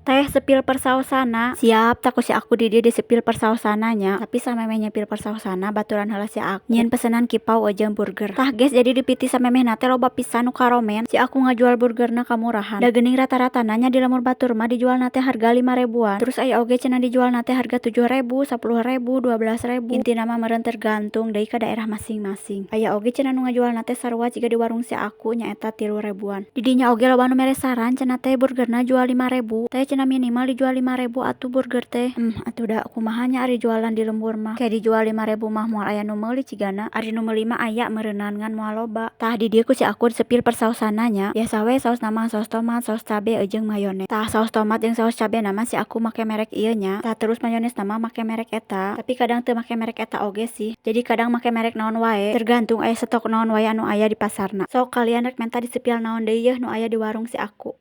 Teh sepil persaosana. Siap takut si aku di dia di sepil persausananya. Tapi samemeh nyepil persaosana baturan heula si aku. Nyen pesenan kipau jeung burger. Tah guys jadi dipiti samemeh nate loba pisan nu karomen. Si aku ngajual burgerna kamurahan. Da geuning rata-rata nanya di lamur batur mah dijual nate harga 5 ribuan. Terus aya oge cenah dijual nate harga 7 ribu, 10 ribu, 12 ribu. Intina mah meureun tergantung deui ka daerah masing-masing. Aya oge cenah nu ngajual nate sarua jiga di warung si aku nyaeta 3 ribuan. Di dinya oge loba nu mere saran cenah teh burgerna jual 5 ribu. Teh cenah minimal dijual 5 ribu atuh burger teh. Atuh da kumaha nya ari jualan di lembur mah. Kayak dijual 5 ribu mah moal aya nu meuli cigana. Ari nu meuli mah aya meureunnan ngan moal loba. Tah di dieu ku si aku sepil persausananya. Biasa we saos nama saos tomat, saos cabe jeung mayones. Tah saos tomat jeung saos cabe nama si aku make merek ieu nya. Tah terus mayones nama make merek eta. Tapi kadang teu make merek eta oge sih. Jadi kadang make merek naon wae. Tergantung aya stok naon wae anu aya di pasarna. Sok kalian rek menta disepil naon deui yeuh nu aya di warung si aku.